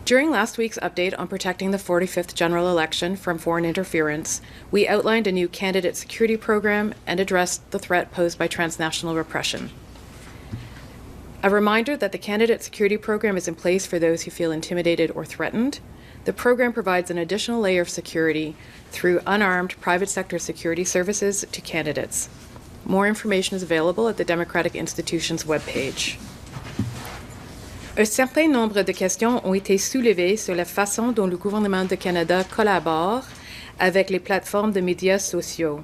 During last week's update on protecting the 45th general election from foreign interference, we outlined a new candidate security program and addressed the threat posed by transnational repression. A reminder that the candidate security program is in place for those who feel intimidated or threatened. The program provides an additional layer of security through unarmed private sector security services to candidates. More information is available at the Democratic Institution's webpage. Un certain nombre de questions ont été soulevées sur la façon dont le gouvernement du Canada collabore avec les plateformes de médias sociaux.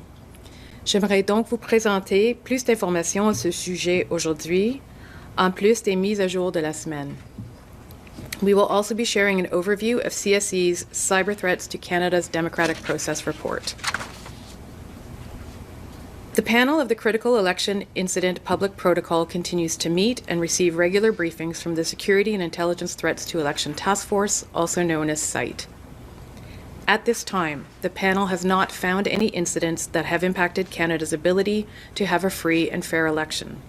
J'aimerais donc vous présenter plus d'informations à ce sujet aujourd'hui, en plus des mises à jour de la semaine. We will also be sharing an overview of CSE's Cyber Threats to Canada's Democratic Process report. The panel of the Critical Election Incident Public Protocol continues to meet and receive regular briefings from the Security and Intelligence Threats to Election Task Force, also known as CITE. At this time, the panel has not found any incidents that have impacted Canada's ability to have a free and fair election.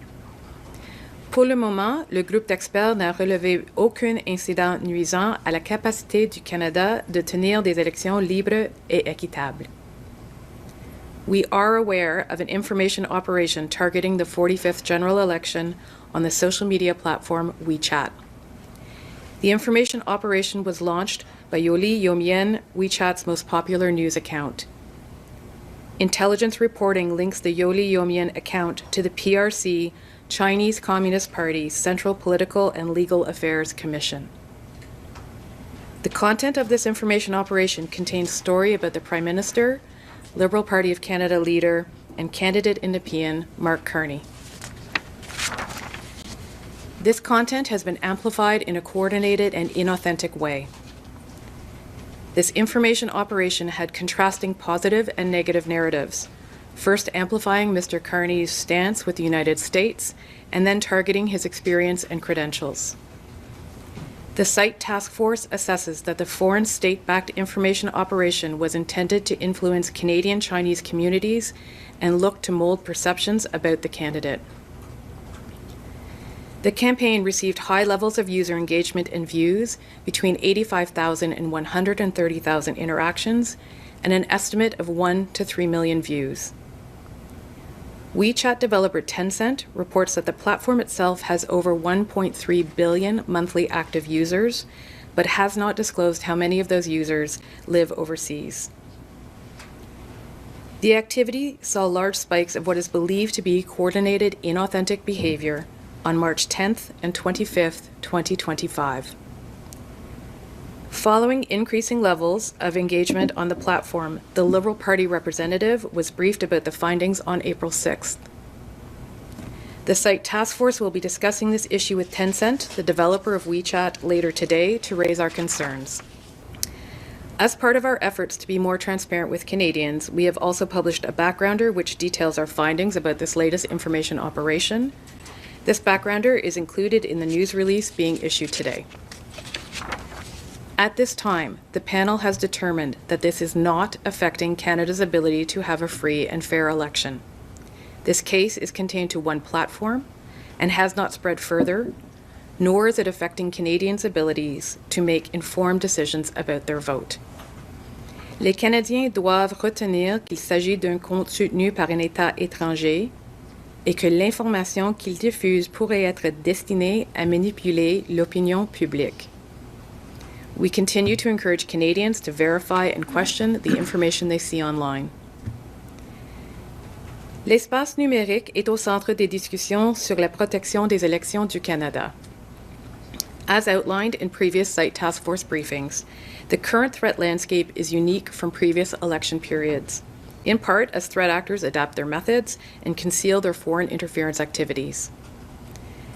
Pour le moment, le groupe d'experts n'a relevé aucun incident nuisant à la capacité du Canada de tenir des élections libres et équitables. We are aware of an information operation targeting the 45th general election on the social media platform WeChat. The information operation was launched by Yoli Yomien, WeChat's most popular news account. Intelligence reporting links the Yoli Yomien account to the PRC, Chinese Communist Party's Central Political and Legal Affairs Commission. The content of this information operation contains story about the Prime Minister, Liberal Party of Canada leader, and candidate in Nepean, Mark Carney. This content has been amplified in a coordinated and inauthentic way. This information operation had contrasting positive and negative narratives, first amplifying Mr. Carney's stance with the United States, and then targeting his experience and credentials. The CITE task force assesses that the foreign state-backed information operation was intended to influence Canadian Chinese communities and look to mold perceptions about the candidate. The campaign received high levels of user engagement and views, between 85,000 and 130,000 interactions, and an estimate of 1 to 3 million views. WeChat developer Tencent reports that the platform itself has over 1.3 billion monthly active users, but has not disclosed how many of those users live overseas. The activity saw large spikes of what is believed to be coordinated inauthentic behavior on March 10th and 25th, 2025. Following increasing levels of engagement on the platform, the Liberal Party representative was briefed about the findings on April 6th. The CITE task force will be discussing this issue with Tencent, the developer of WeChat, later today to raise our concerns. As part of our efforts to be more transparent with Canadians, we have also published a backgrounder which details our findings about this latest information operation. This backgrounder is included in the news release being issued today. At this time, the panel has determined that this is not affecting Canada's ability to have a free and fair election. This case is contained to one platform and has not spread further, nor is it affecting Canadians' abilities to make informed decisions about their vote. Les Canadiens doivent retenir qu'il s'agit d'un compte soutenu par un État étranger et que l'information qu'il diffuse pourrait être destinée à manipuler l'opinion publique. We continue to encourage Canadians to verify and question the information they see online. L'espace numérique est au centre des discussions sur la protection des élections du Canada. As outlined in previous CITE task force briefings, the current threat landscape is unique from previous election periods, in part as threat actors adapt their methods and conceal their foreign interference activities.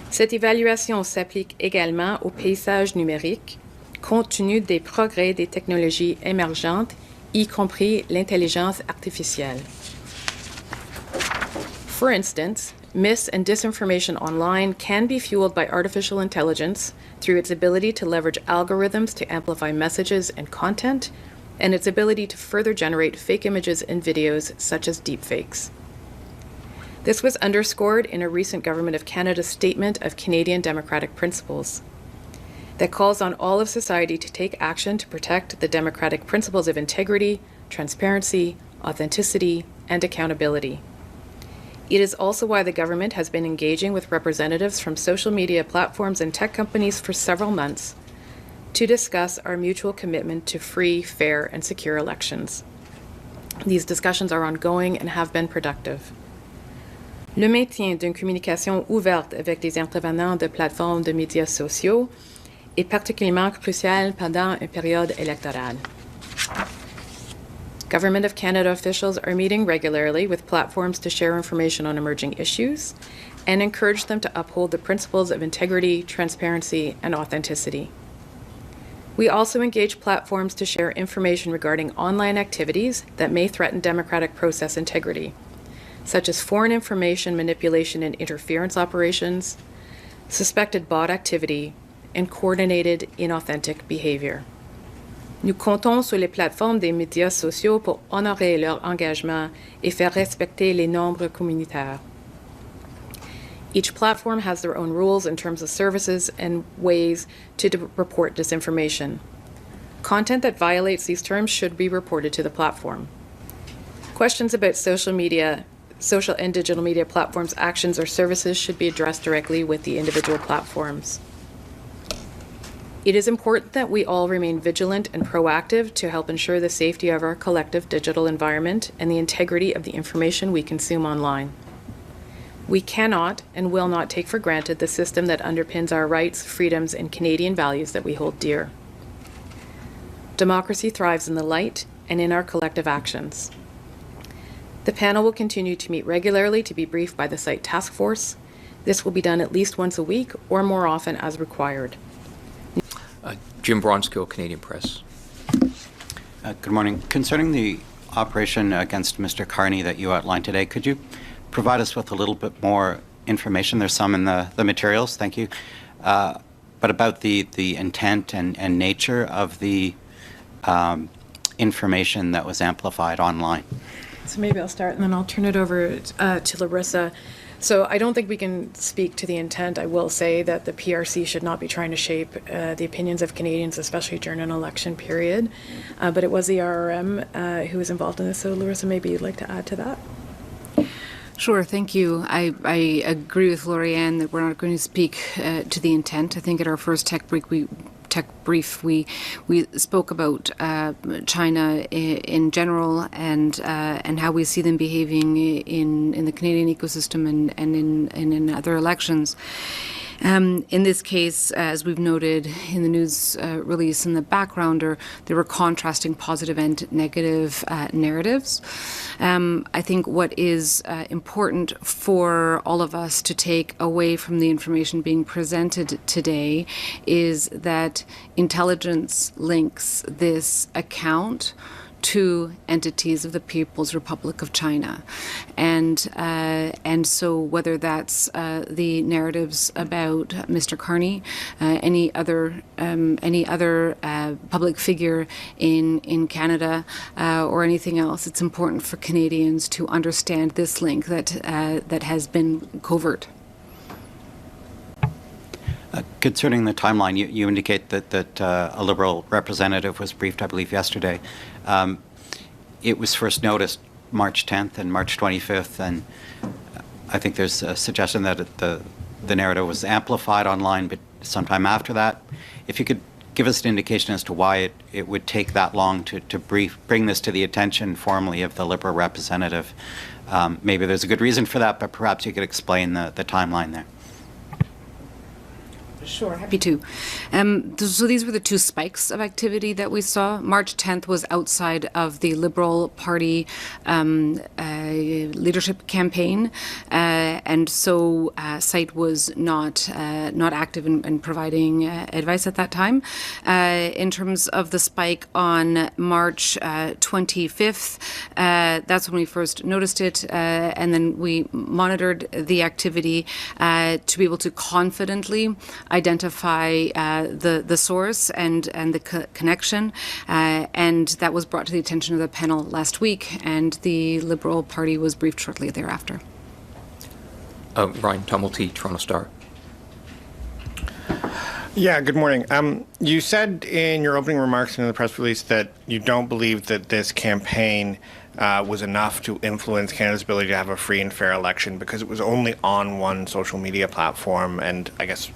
Cette évaluation s'applique également au paysage numérique, compte tenu des progrès des technologies émergentes, y compris l'intelligence artificielle. For instance, mis- and disinformation online can be fueled by artificial intelligence through its ability to leverage algorithms to amplify messages and content, and its ability to further generate fake images and videos such as deepfakes. This was underscored in a recent Government of Canada statement of Canadian democratic principles. that calls on all of society to take action to protect the democratic principles of integrity, transparency, authenticity, and accountability. It is also why the government has been engaging with representatives from social media platforms and tech companies for several months to discuss our mutual commitment to free, fair, and secure elections. These discussions are ongoing and have been productive. Le maintien d'une communication ouverte avec les intervenants de plateformes de médias sociaux est particulièrement crucial pendant une période électorale. Government of Canada officials are meeting regularly with platforms to share information on emerging issues and encourage them to uphold the principles of integrity, transparency, and authenticity. We also engage platforms to share information regarding online activities that may threaten democratic process integrity, such as foreign information manipulation and interference operations, suspected bot activity, and coordinated inauthentic behavior. Nous comptons sur les plateformes des médias sociaux pour honorer leur engagement et faire respecter les normes communautaires. Each platform has their own rules in terms of services and ways to report disinformation. Content that violates these terms should be reported to the platform. Questions about social and digital media platforms' actions or services should be addressed directly with the individual platforms. It is important that we all remain vigilant and proactive to help ensure the safety of our collective digital environment and the integrity of the information we consume online. We cannot and will not take for granted the system that underpins our rights, freedoms, and Canadian values that we hold dear. Democracy thrives in the light and in our collective actions. The panel will continue to meet regularly to be briefed by the site task force. This will be done at least once a week or more often as required. Jim Bronskill, Canadian Press. Good morning. Concerning the operation against Mr. Carney that you outlined today, could you provide us with a little bit more information? There's some in the materials, thank you. But about the intent and nature of the information that was amplified online. So maybe I'll start and then I'll turn it over to Larissa. So I don't think we can speak to the intent. I will say that the PRC should not be trying to shape the opinions of Canadians, especially during an election period. But it was the RRM who was involved in this. So Larissa, maybe you'd like to add to that? Sure, thank you. I agree with Lori-Ann that we're not going to speak to the intent. I think at our first tech brief we spoke about China in general and how we see them behaving in the Canadian ecosystem and in other elections. In this case, as we've noted in the news release in the backgrounder, there were contrasting positive and negative narratives. I think what is important for all of us to take away from the information being presented today is that intelligence links this account to entities of the People's Republic of China, and so whether that's the narratives about Mr. Carney, any other public figure in Canada, or anything else, it's important for Canadians to understand this link that has been covert. Concerning the timeline, you indicate that a Liberal representative was briefed, I believe, yesterday. It was first noticed March 10th and March 25th, and I think there's a suggestion that the narrative was amplified online, but sometime after that. If you could give us an indication as to why it would take that long to bring this to the attention formally of the Liberal representative. Maybe there's a good reason for that, but perhaps you could explain the timeline there. Sure, happy to. So these were the two spikes of activity that we saw. March 10th was outside of the Liberal Party leadership campaign, and so site was not active in providing advice at that time. In terms of the spike on March 25th, that's when we first noticed it, and then we monitored the activity to be able to confidently identify the source and the connection, and that was brought to the attention of the panel last week, and the Liberal Party was briefed shortly thereafter. Ryan Tumulty, Toronto Star. Yeah, good morning. You said in your opening remarks in the press release that you don't believe that this campaign was enough to influence Canada's ability to have a free and fair election because it was only on one social media platform, and I guess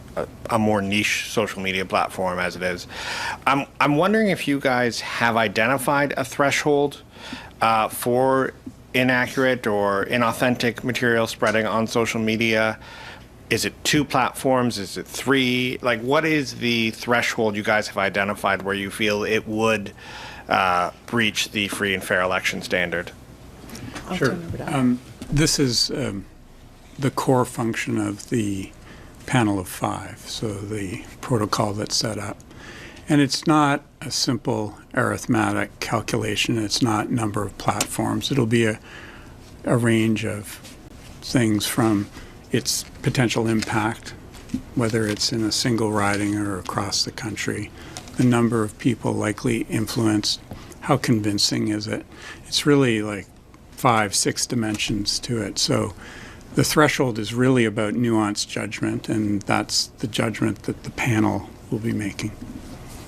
a more niche social media platform as it is. I'm wondering if you guys have identified a threshold for inaccurate or inauthentic material spreading on social media. Is it 2 platforms? Is it 3? Like, what is the threshold you guys have identified where you feel it would breach the free and fair election standard? Sure. This is the core function of the panel of 5, so the protocol that's set up. And it's not a simple arithmetic calculation. It's not number of platforms. It'll be a range of things from its potential impact, whether it's in a single riding or across the country, the number of people likely influenced, how convincing is it? It's really like 5, 6 dimensions to it. So the threshold is really about nuanced judgment, and that's the judgment that the panel will be making.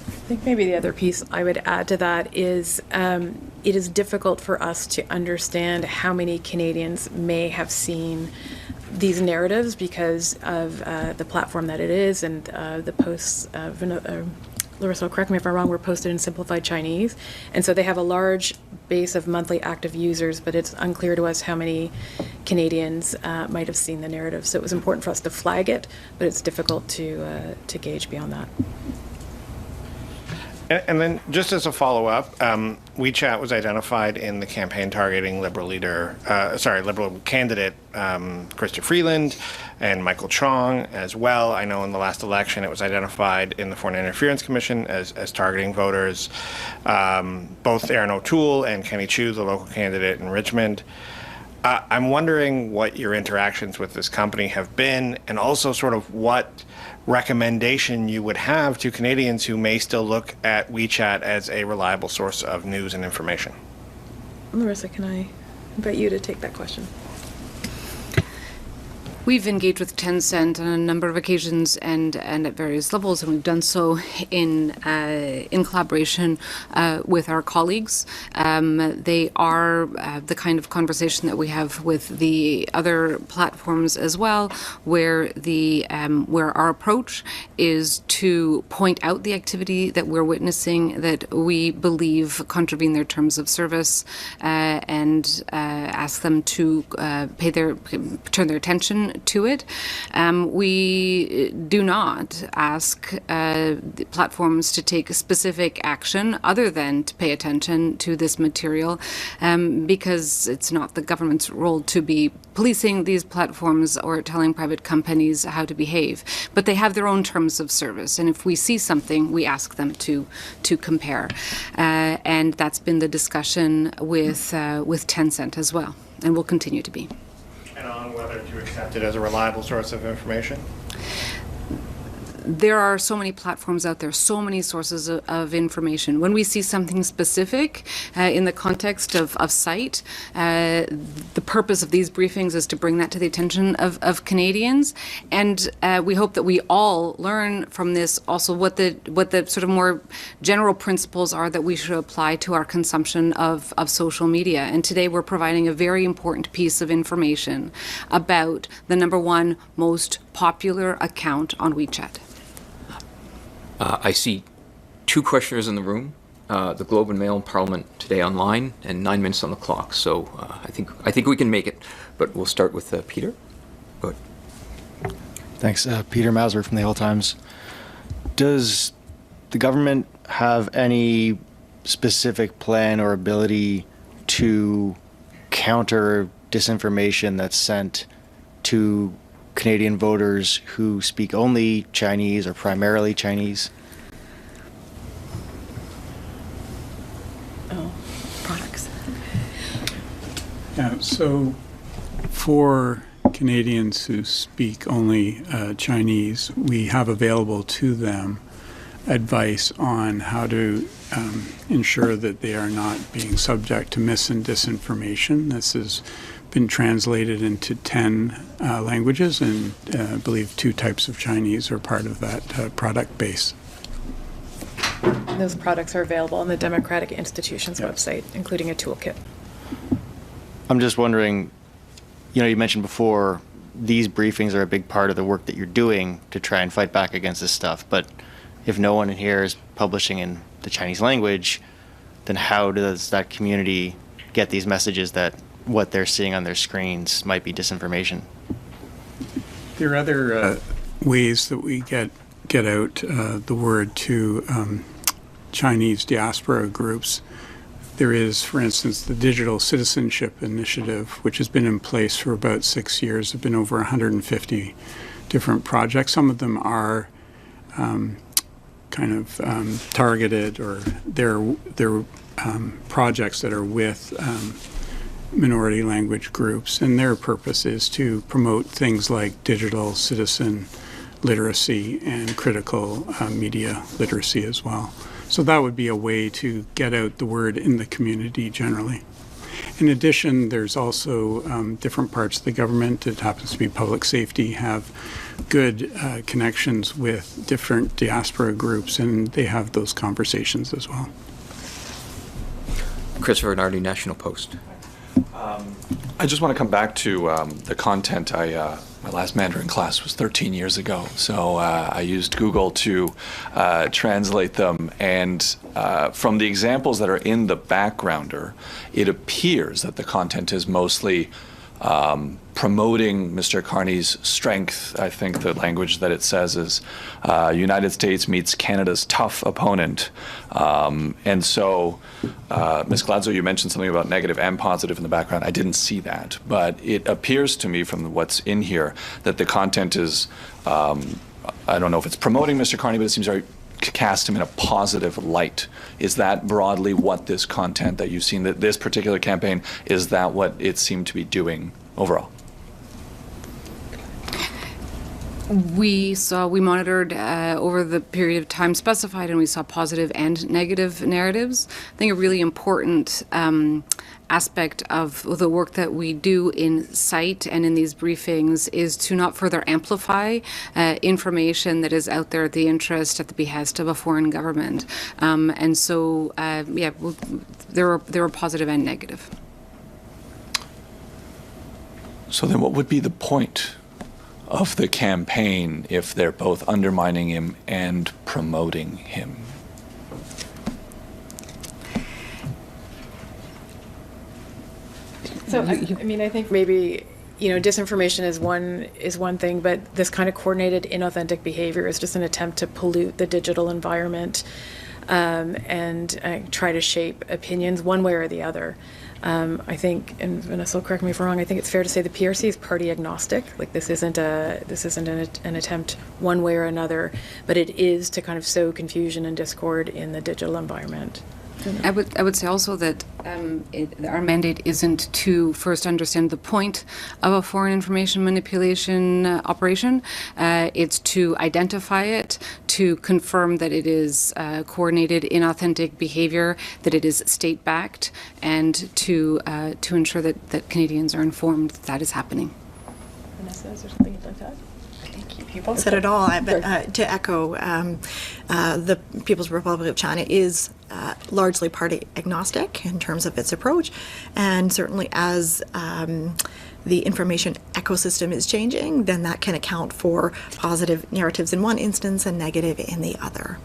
I think maybe the other piece I would add to that is it is difficult for us to understand how many Canadians may have seen these narratives because of the platform that it is, and the posts, Larissa, correct me if I'm wrong, were posted in simplified Chinese. And so they have a large base of monthly active users, but it's unclear to us how many Canadians might have seen the narrative. So it was important for us to flag it, but it's difficult to gauge beyond that. And then, just as a follow-up, WeChat was identified in the campaign targeting Liberal candidate Chrystia Freeland and Michael Chong as well. I know in the last election it was identified in the Foreign Interference Commission as targeting voters. Both Aaron O'Toole and Kenny Chu, the local candidate in Richmond. I'm wondering what your interactions with this company have been, and also sort of what recommendation you would have to Canadians who may still look at WeChat as a reliable source of news and information. Larissa, can I invite you to take that question? We've engaged with Tencent on a number of occasions and at various levels, and we've done so in collaboration with our colleagues. They are the kind of conversation that we have with the other platforms as well, where where our approach is to point out the activity that we're witnessing that we believe contravene their terms of service, and ask them to turn their attention to it. We do not ask the platforms to take specific action other than to pay attention to this material, because it's not the government's role to be policing these platforms or telling private companies how to behave. But they have their own terms of service, and if we see something, we ask them to compare. And that's been the discussion with Tencent as well, and will continue to be. And on whether to accept it as a reliable source of information? There are so many platforms out there, so many sources of information. When we see something specific in the context of site, the purpose of these briefings is to bring that to the attention of Canadians. And we hope that we all learn from this also what the sort of more general principles are that we should apply to our consumption of social media. And today we're providing a very important piece of information about the #1 most popular account on WeChat. I see 2 questioners in the room, the Globe and Mail and Parliament today online, and 9 minutes on the clock. So I think we can make it, but we'll start with Peter. Go ahead. Thanks. Peter Mauser from the Hill Times. Does the government have any specific plan or ability to counter disinformation that's sent to Canadian voters who speak only Chinese or primarily Chinese? Oh, products. Yeah, so for Canadians who speak only Chinese, we have available to them advice on how to ensure that they are not being subject to mis and disinformation. This has been translated into 10 languages, and I believe 2 types of Chinese are part of that product base. Those products are available on the Democratic Institution's Yeah. website, including a toolkit. I'm just wondering, you mentioned before these briefings are a big part of the work that you're doing to try and fight back against this stuff, but if no one in here is publishing in the Chinese language, then how does that community get these messages that what they're seeing on their screens might be disinformation? There are other ways that we get out the word to Chinese diaspora groups. There is, for instance, the Digital Citizenship Initiative, which has been in place for about 6 years. There have been over 150 different projects. Some of them are targeted, or they're projects that are with minority language groups, and their purpose is to promote things like digital citizen literacy and critical media literacy as well. So that would be a way to get out the word in the community generally. In addition, there's also different parts of the government, it happens to be public safety, have good connections with different diaspora groups, and they have those conversations as well. Christopher Nardi, National Post. I just want to come back to the content. My last Mandarin class was 13 years ago, so I used Google to translate them. And from the examples that are in the backgrounder, it appears that the content is mostly promoting Mr. Carney's strength. I think the language that it says is United States meets Canada's tough opponent. And so, Ms. Gladzow, you mentioned something about negative and positive in the background. I didn't see that, but it appears to me from what's in here that the content is, I don't know if it's promoting Mr. Carney, but it seems very to cast him in a positive light. Is that broadly what this content that you've seen, that this particular campaign, is that what it seemed to be doing overall? We monitored over the period of time specified, and we saw positive and negative narratives. I think a really important aspect of the work that we do in CITE and in these briefings is to not further amplify information that is out there at the interest, at the behest of a foreign government. And so, there were positive and negative. So then what would be the point of the campaign if they're both undermining him and promoting him? So, I think maybe, disinformation is one thing, but this kind of coordinated inauthentic behavior is just an attempt to pollute the digital environment and try to shape opinions one way or the other. I think, and Vanessa will correct me if I'm wrong, I think it's fair to say the PRC is party agnostic. Like this isn't an attempt one way or another, but it is to kind of sow confusion and discord in the digital environment. I would say also that our mandate isn't to first understand the point of a foreign information manipulation operation. It's to identify it, to confirm that it is coordinated, inauthentic behavior, that it is state-backed, and to ensure that Canadians are informed that is happening. Vanessa, is there something you'd like to add? You both said it all, but to echo, the People's Republic of China is largely party agnostic in terms of its approach, and certainly as the information ecosystem is changing, then that can account for positive narratives in one instance and negative in the other.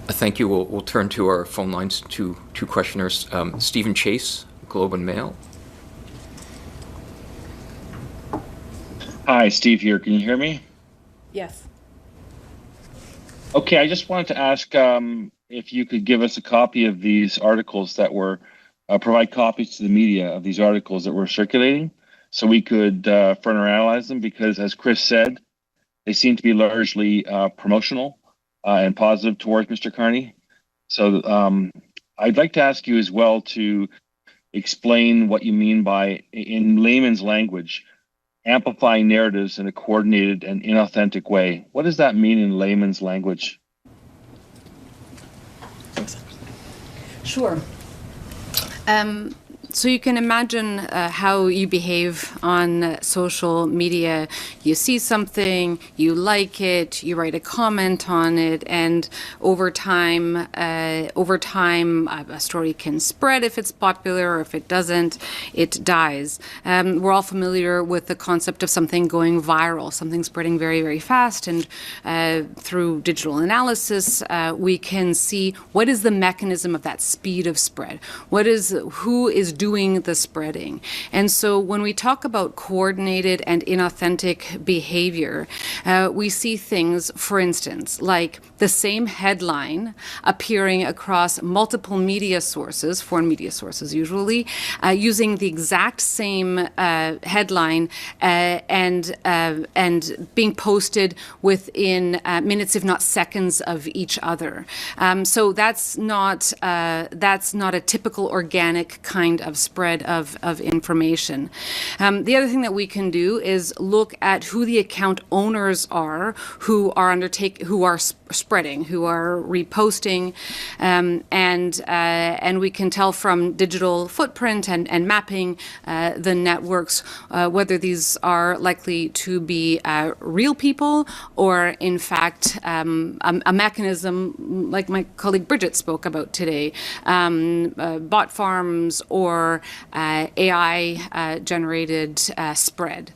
Thank you. We'll turn to our phone lines to two questioners. Stephen Chase, Globe and Mail. Hi, Steve here. Can you hear me? Yes. Okay, I just wanted to ask if you could give us a copy of these articles that were, provide copies to the media of these articles that were circulating so we could further analyze them, because as Chris said, they seem to be largely promotional and positive towards Mr. Carney. So I'd like to ask you as well to explain what you mean by, in layman's language, amplifying narratives in a coordinated and inauthentic way. What does that mean in layman's language? Sure. So you can imagine how you behave on social media. You see something, you like it, you write a comment on it, and over time, a story can spread if it's popular, or if it doesn't, it dies. We're all familiar with the concept of something going viral, something spreading very, very fast, and through digital analysis, we can see what is the mechanism of that speed of spread. Who is doing the spreading? And so when we talk about coordinated and inauthentic behavior, we see things, for instance, like the same headline appearing across multiple media sources, foreign media sources usually, using the exact same headline and being posted within minutes, if not seconds, of each other. So that's not a typical organic kind of spread of information. The other thing that we can do is look at who the account owners are, who are spreading, who are reposting, and we can tell from digital footprint and mapping the networks whether these are likely to be real people, or in fact a mechanism like my colleague Bridget spoke about today, bot farms or AI generated spread.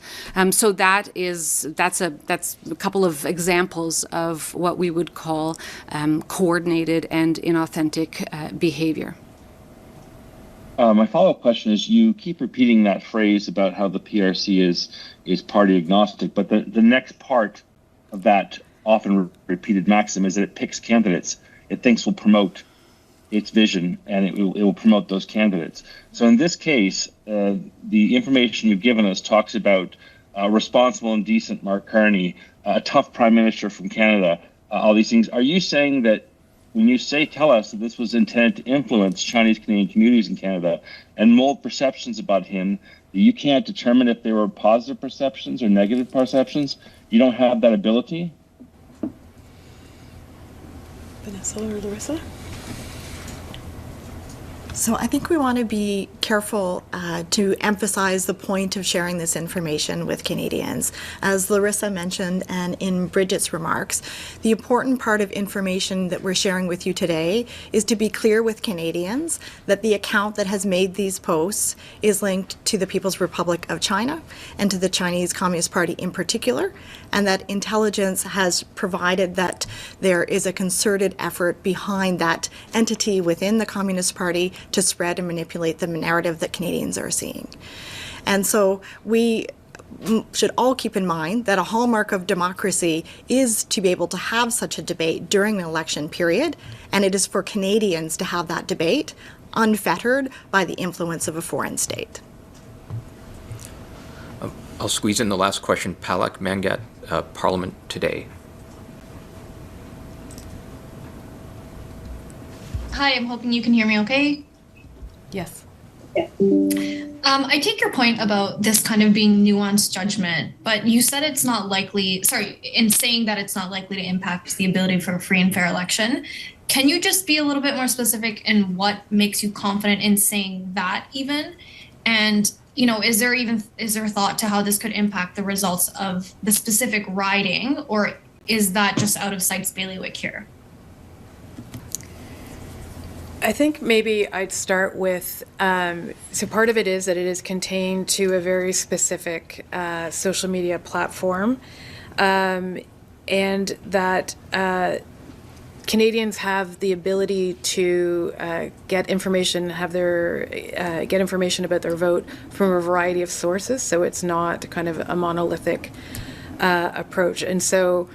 So that's a couple of examples of what we would call coordinated and inauthentic behavior. My follow-up question is, you keep repeating that phrase about how the PRC is party agnostic, but the next part of that often repeated maxim is that it picks candidates it thinks will promote its vision, and it will promote those candidates. So in this case, the information you've given us talks about responsible and decent Mark Carney, a tough prime minister from Canada, all these things. Are you saying that when you tell us that this was intended to influence Chinese Canadian communities in Canada and mold perceptions about him, that you can't determine if they were positive perceptions or negative perceptions? You don't have that ability? Vanessa or Larissa? So I think we want to be careful to emphasize the point of sharing this information with Canadians. As Larissa mentioned, and in Bridget's remarks, the important part of information that we're sharing with you today is to be clear with Canadians that the account that has made these posts is linked to the People's Republic of China and to the Chinese Communist Party in particular, and that intelligence has provided that there is a concerted effort behind that entity within the Communist Party to spread and manipulate the narrative that Canadians are seeing. And so we should all keep in mind that a hallmark of democracy is to be able to have such a debate during an election period, and it is for Canadians to have that debate unfettered by the influence of a foreign state. I'll squeeze in the last question. Palak Mangat, Parliament Today. Hi, I'm hoping you can hear me okay. Yes. I take your point about this kind of being nuanced judgment, but you said it's not likely, in saying that it's not likely to impact the ability for a free and fair election. Can you just be a little bit more specific in what makes you confident in saying that even? And, is there a thought to how this could impact the results of the specific riding, or is that just out of sight's bailiwick here? I think maybe I'd start with, so part of it is that it is contained to a very specific social media platform, and that Canadians have the ability to get information, get information about their vote from a variety of sources, so it's not kind of a monolithic approach. And so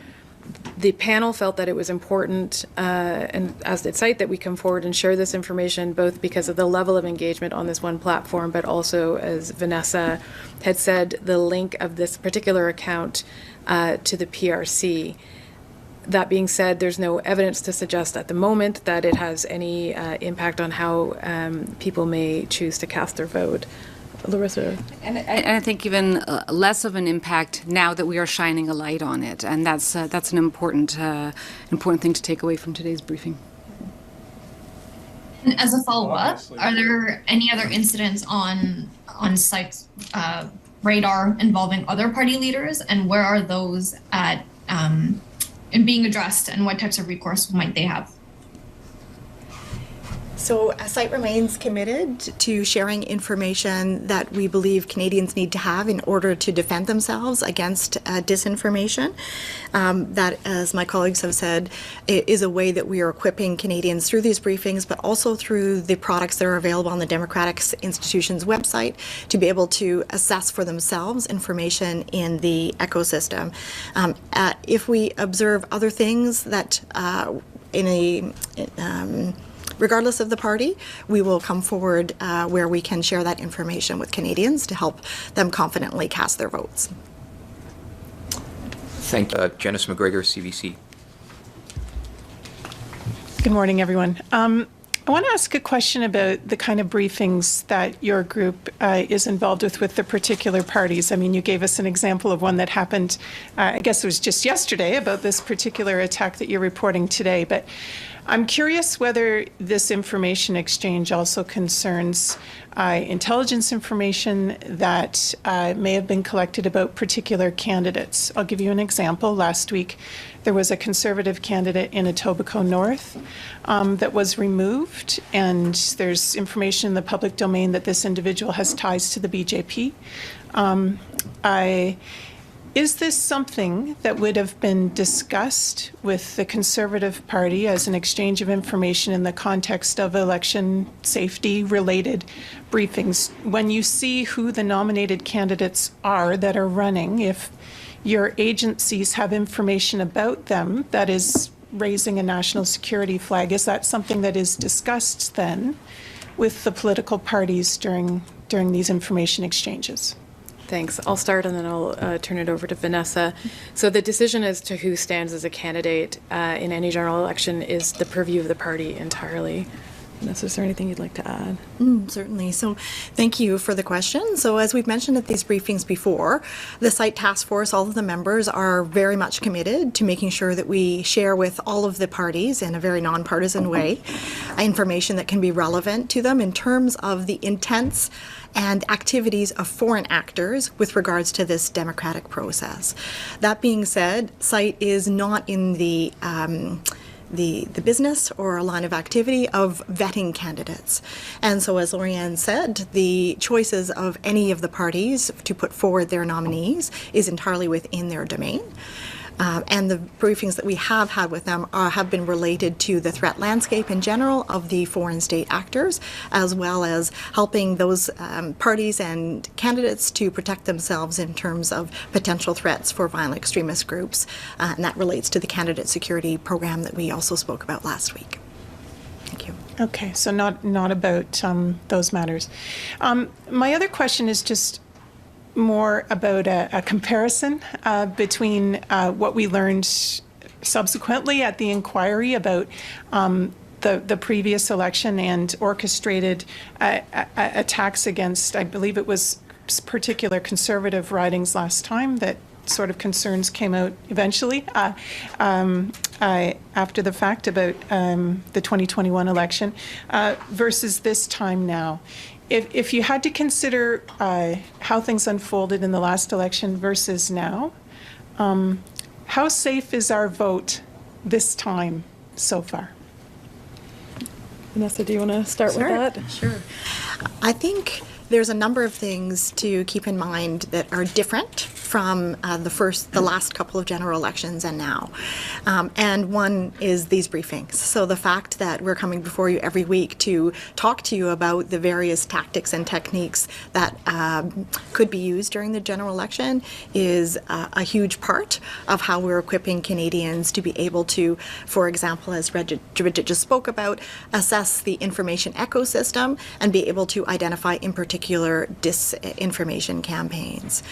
the panel felt that it was important, and as did CITE, that we come forward and share this information, both because of the level of engagement on this one platform, but also, as Vanessa had said, the link of this particular account to the PRC. That being said, there's no evidence to suggest at the moment that it has any impact on how people may choose to cast their vote. Larissa. And I think even less of an impact now that we are shining a light on it, and that's an important thing to take away from today's briefing. And as a follow-up, are there any other incidents on site's radar involving other party leaders, and where are those at in being addressed, and what types of recourse might they have? So site remains committed to sharing information that we believe Canadians need to have in order to defend themselves against disinformation. That, as my colleagues have said, is a way that we are equipping Canadians through these briefings, but also through the products that are available on the Democratic Institution's website to be able to assess for themselves information in the ecosystem. If we observe other things that regardless of the party, we will come forward where we can share that information with Canadians to help them confidently cast their votes. Thank you. Janice McGregor, CBC. Good morning, everyone. I want to ask a question about the kind of briefings that your group is involved with the particular parties. I mean, you gave us an example of one that happened, I guess it was just yesterday, about this particular attack that you're reporting today. But I'm curious whether this information exchange also concerns intelligence information that may have been collected about particular candidates. I'll give you an example. Last week, there was a Conservative candidate in Etobicoke North that was removed, and there's information in the public domain that this individual has ties to the BJP. Is this something that would have been discussed with the Conservative Party as an exchange of information in the context of election safety-related briefings? When you see who the nominated candidates are that are running, if your agencies have information about them that is raising a national security flag, is that something that is discussed then with the political parties during these information exchanges? Thanks. I'll start and then I'll turn it over to Vanessa. So the decision as to who stands as a candidate in any general election is the purview of the party entirely. Vanessa, is there anything you'd like to add? Certainly. So thank you for the question. So as we've mentioned at these briefings before, the site task force, all of the members are very much committed to making sure that we share with all of the parties in a very nonpartisan way information that can be relevant to them in terms of the intents and activities of foreign actors with regards to this democratic process. That being said, site is not in the business or a line of activity of vetting candidates. And so, as Lorianne said, the choices of any of the parties to put forward their nominees is entirely within their domain. And the briefings that we have had with them have been related to the threat landscape in general of the foreign state actors, as well as helping those parties and candidates to protect themselves in terms of potential threats for violent extremist groups. And that relates to the candidate security program that we also spoke about last week. Thank you. Okay, so not about those matters. My other question is just more about a comparison between what we learned subsequently at the inquiry about the previous election and orchestrated attacks against, I believe it was particular Conservative ridings last time that sort of concerns came out eventually after the fact about the 2021 election versus this time now. If you had to consider how things unfolded in the last election versus now, how safe is our vote this time so far? Vanessa, do you want to start with that? Sure. I think there's a number of things to keep in mind that are different from the last couple of general elections and now. And one is these briefings. So the fact that we're coming before you every week to talk to you about the various tactics and techniques that could be used during the general election is a huge part of how we're equipping Canadians to be able to, for example, as Bridget just spoke about, assess the information ecosystem and be able to identify in particular disinformation campaigns.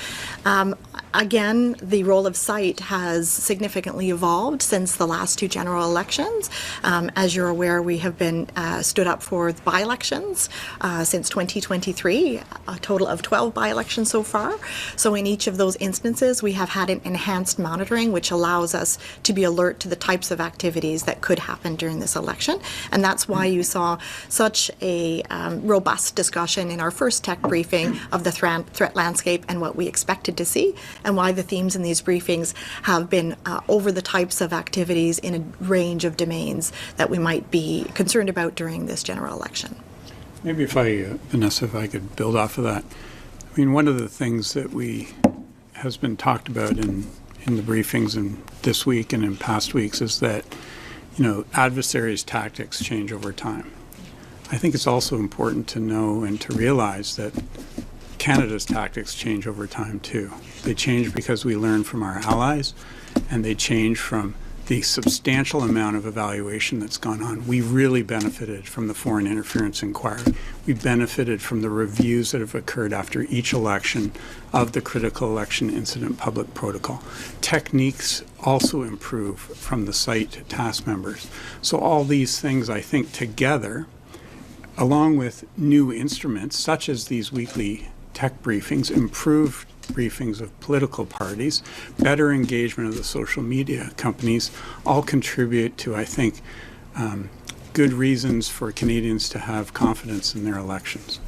Again, the role of site has significantly evolved since the last two general elections. As you're aware, we have been stood up for by-elections since 2023, a total of 12 by-elections so far. So in each of those instances, we have had an enhanced monitoring, which allows us to be alert to the types of activities that could happen during this election. And that's why you saw such a robust discussion in our first tech briefing of the threat landscape and what we expected to see, and why the themes in these briefings have been over the types of activities in a range of domains that we might be concerned about during this general election. Maybe if Vanessa, if I could build off of that. I mean, one of the things that has been talked about in the briefings and this week and in past weeks is that, adversaries' tactics change over time. I think it's also important to know and to realize that Canada's tactics change over time too. They change because we learn from our allies, and they change from the substantial amount of evaluation that's gone on. We really benefited from the foreign interference inquiry. We benefited from the reviews that have occurred after each election of the critical election incident public protocol. Techniques also improve from the site task members. So all these things, I think, together, along with new instruments such as these weekly tech briefings, improved briefings of political parties, better engagement of the social media companies, all contribute to, I think, good reasons for Canadians to have confidence in their elections.